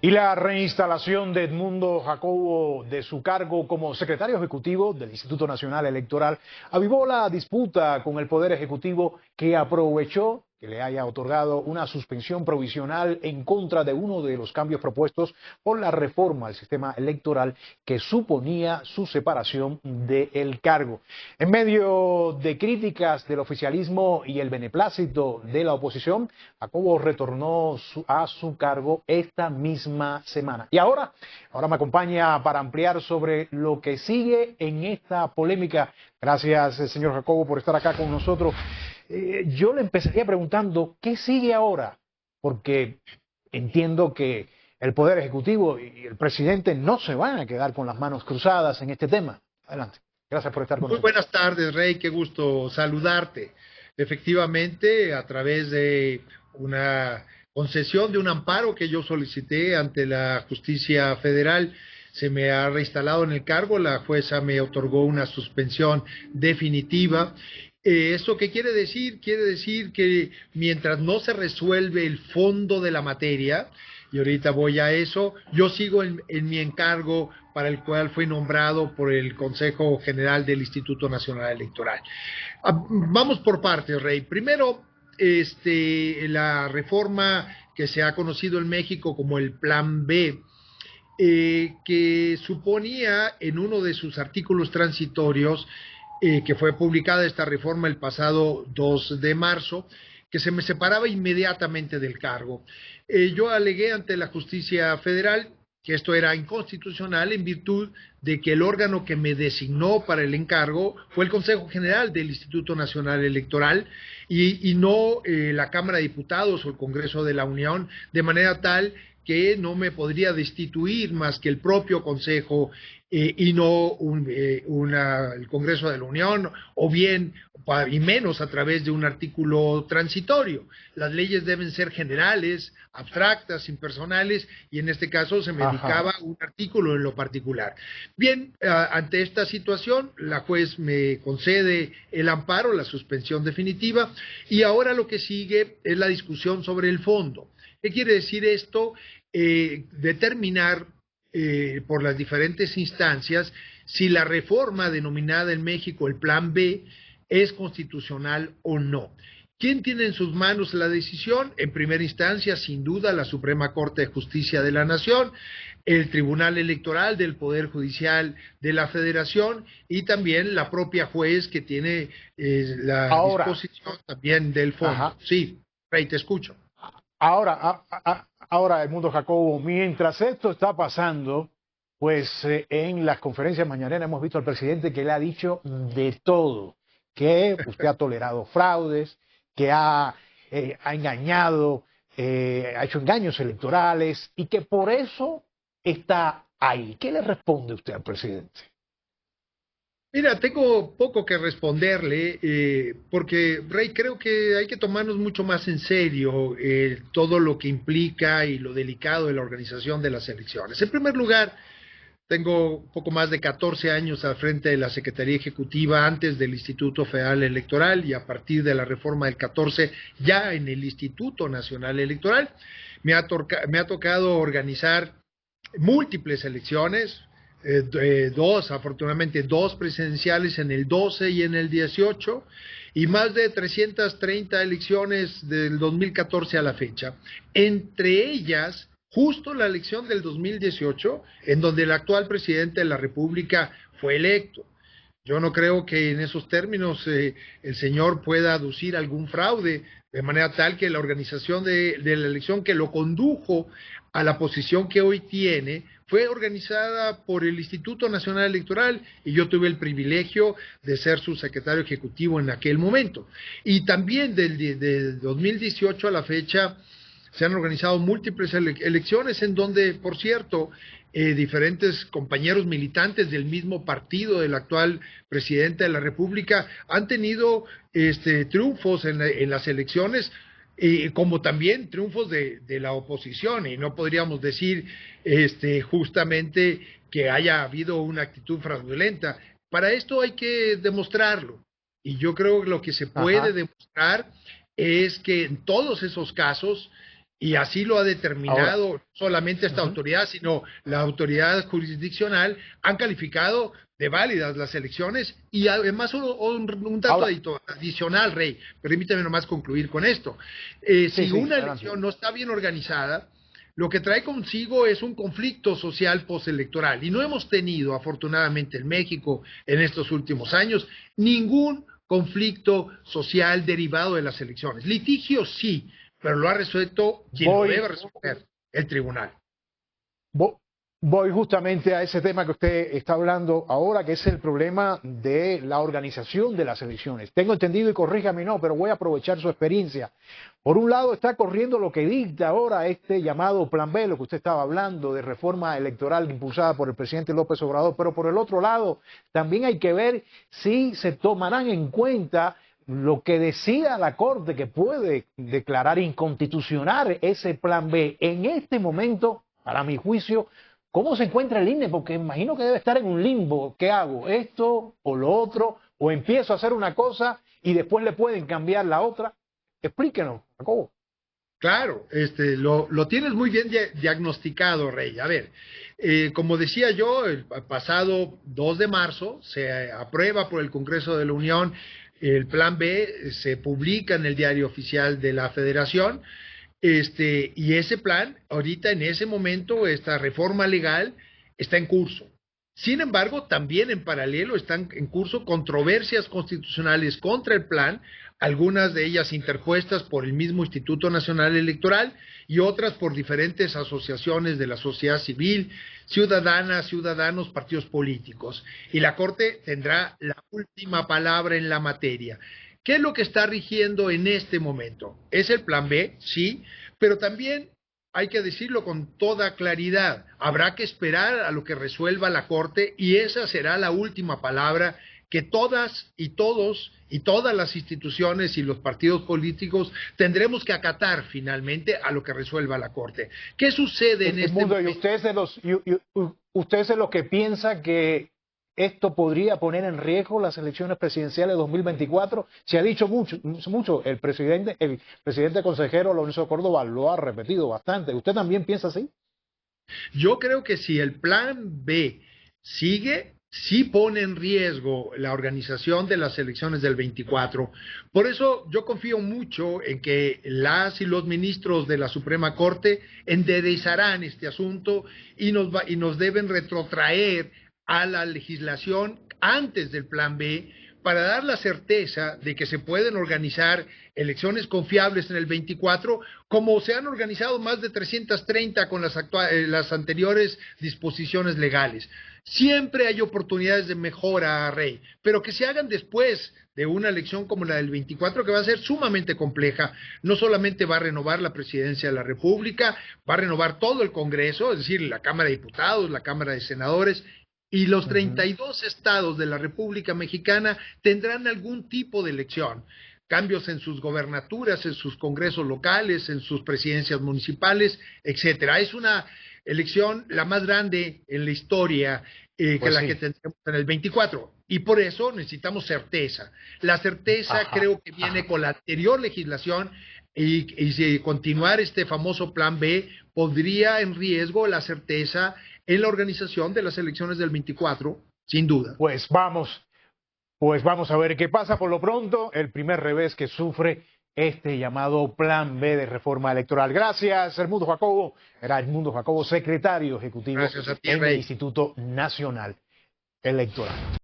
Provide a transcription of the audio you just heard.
Y la reinstalación de Edmundo Jacobo de su cargo como secretario ejecutivo del Instituto Nacional Electoral avivó la disputa con el Poder Ejecutivo, que aprovechó que le haya otorgado una suspensión provisional en contra de uno de los cambios propuestos por la reforma al sistema electoral que suponía su separación del cargo. En medio de críticas del oficialismo y el beneplácito de la oposición, Jacobo retornó a su cargo esta misma semana. Y ahora me acompaña para ampliar sobre lo que sigue en esta polémica. Gracias, señor Jacobo, por estar acá con nosotros. Yo le empezaría preguntando, ¿qué sigue ahora? Porque entiendo que el Poder Ejecutivo y el presidente no se van a quedar con las manos cruzadas en este tema. Adelante. Gracias por estar con Muy nosotros. buenas tardes, Rey, qué gusto saludarte. Efectivamente, a través de una concesión de un amparo que yo solicité ante la Justicia Federal, se me ha reinstalado en el cargo. La jueza me otorgó una suspensión definitiva. ¿Esto qué quiere decir? Quiere decir que mientras no se resuelve el fondo de la materia, y ahorita voy a eso, yo sigo en mi encargo para el cual fui nombrado por el Consejo General del Instituto Nacional Electoral. Vamos por partes, Rey. Primero, la reforma que se ha conocido en México como el Plan B, que suponía en uno de sus artículos transitorios, que fue publicada esta reforma el pasado 2 de marzo, que se me separaba inmediatamente del cargo. Yo alegué ante la Justicia Federal que esto era inconstitucional en virtud de que el órgano que me designó para el encargo fue el Consejo General del Instituto Nacional Electoral y no la Cámara de Diputados o el Congreso de la Unión, de manera tal que no me podría destituir más que el propio Consejo y no el Congreso de la Unión, o bien, y menos a través de un artículo transitorio. Las leyes deben ser generales, abstractas, impersonales, y en este caso se me dedicaba un artículo en lo particular. Bien, ante esta situación, la juez me concede el amparo, la suspensión definitiva, y ahora lo que sigue es la discusión sobre el fondo. ¿Qué quiere decir esto? Determinar por las diferentes instancias si la reforma denominada en México el Plan B es constitucional o no. ¿Quién tiene en sus manos la decisión? En primera instancia, sin duda, la Suprema Corte de Justicia de la Nación, el Tribunal Electoral del Poder Judicial de la Federación y también la propia juez que tiene la disposición también del fondo. Sí, Rey, te escucho. Ahora, Edmundo Jacobo, mientras esto está pasando, pues en las conferencias mañaneras hemos visto al presidente que le ha dicho de todo, que usted ha tolerado fraudes, que ha engañado, ha hecho engaños electorales y que por eso está ahí. ¿Qué le responde usted al presidente? Mira, tengo poco que responderle, porque, Rey, creo que hay que tomarnos mucho más en serio todo lo que implica y lo delicado de la organización de las elecciones. En primer lugar, tengo poco más de 14 años al frente de la Secretaría Ejecutiva antes del Instituto Federal Electoral y a partir de la reforma del 14 ya en el Instituto Nacional Electoral. Me ha tocado organizar múltiples elecciones, afortunadamente dos presidenciales en el 12 y en el 18, y más de 330 elecciones del 2014 a la fecha, entre ellas justo la elección del 2018, en donde el actual presidente de la República fue electo. Yo no creo que en esos términos el señor pueda aducir algún fraude, de manera tal que la organización de la elección que lo condujo a la posición que hoy tiene fue organizada por el Instituto Nacional Electoral y yo tuve el privilegio de ser su secretario ejecutivo en aquel momento. Y también del 2018 a la fecha se han organizado múltiples elecciones en donde, por cierto, diferentes compañeros militantes del mismo partido del actual presidente de la República han tenido triunfos en las elecciones, como también triunfos de la oposición, y no podríamos decir justamente que haya habido una actitud fraudulenta. Para esto hay que demostrarlo, y yo creo que lo que se puede demostrar es que en todos esos casos Y así lo ha determinado Ahora, solamente esta autoridad, sino la autoridad jurisdiccional, han calificado de válidas las elecciones. Y además un dato ahora, adicional, Rey, permíteme nomás concluir con esto. sí, Si sí, una adelante. elección no está bien organizada, lo que trae consigo es un conflicto social postelectoral. Y no hemos tenido, afortunadamente, en México en estos últimos años, ningún conflicto social derivado de las elecciones. Litigio sí, pero lo ha resuelto quien lo debe Voy, resolver, el tribunal. vo- voy justamente a ese tema que usted está hablando ahora, que es el problema de la organización de las elecciones. Tengo entendido, y corríjame, no, pero voy a aprovechar su experiencia. Por un lado está corriendo lo que dicta ahora este llamado Plan B, lo que usted estaba hablando, de reforma electoral impulsada por el presidente López Obrador, pero por el otro lado también hay que ver si se tomarán en cuenta lo que decida la Corte, que puede declarar inconstitucional ese Plan B. En este momento, para mi juicio, ¿cómo se encuentra el INE? Porque imagino que debe estar en un limbo. ¿Qué hago? ¿Esto o lo otro? ¿O empiezo a hacer una cosa y después le pueden cambiar la otra? Explíquenos, Jacobo. Claro, lo tienes muy bien diagnosticado, Rey. A ver, como decía yo, el pasado 2 de marzo se aprueba por el Congreso de la Unión el Plan B, se publica en el Diario Oficial de la Federación, y ese plan, ahorita en ese momento, esta reforma legal está en curso. Sin embargo, también en paralelo están en curso controversias constitucionales contra el plan, algunas de ellas interpuestas por el mismo Instituto Nacional Electoral y otras por diferentes asociaciones de la sociedad civil, ciudadanas, ciudadanos, partidos políticos. Y la Corte tendrá la última palabra en la materia. ¿Qué es lo que está rigiendo en este momento? ¿Es el Plan B? Sí, pero también hay que decirlo con toda claridad, habrá que esperar a lo que resuelva la Corte y esa será la última palabra que todas y todos y todas las instituciones y los partidos políticos tendremos que acatar finalmente a lo que resuelva la Corte. ¿Qué sucede en este Edmundo, ¿y momento? usted es de los que piensa que esto podría poner en riesgo las elecciones presidenciales de 2024? Se ha dicho mucho. El presidente consejero Lorenzo Córdoba lo ha repetido bastante. ¿Usted también piensa así? Yo creo que si el plan B sigue, sí pone en riesgo la organización de las elecciones del 24. Por eso yo confío mucho en que las y los ministros de la Suprema Corte enderezarán este asunto y nos deben retrotraer a la legislación antes del plan B para dar la certeza de que se pueden organizar elecciones confiables en el 24, como se han organizado más de 330 con las anteriores disposiciones legales. Siempre hay oportunidades de mejora, Rey, pero que se hagan después de una elección como la del 24, que va a ser sumamente compleja. No solamente va a renovar la presidencia de la República, va a renovar todo el Congreso, es decir, la Cámara de Diputados, la Cámara de Senadores, y los 32 estados de la República Mexicana tendrán algún tipo de elección, cambios en sus gobernaturas, en sus congresos locales, en sus presidencias municipales, etcétera. Es una elección la más grande en la historia que Pues la sí. que tendremos en el 24. Y por eso necesitamos certeza. La certeza Ajá, creo que viene ajá. con la anterior legislación y si continuar este famoso plan B pondría en riesgo la certeza en la organización de las elecciones del 24, sin duda. Pues vamos a ver qué pasa. Por lo pronto, el primer revés que sufre este llamado Plan B de reforma electoral. Gracias, Edmundo Jacobo. Era Edmundo Jacobo, secretario ejecutivo Gracias a ti, en el Rey. Instituto Nacional Electoral.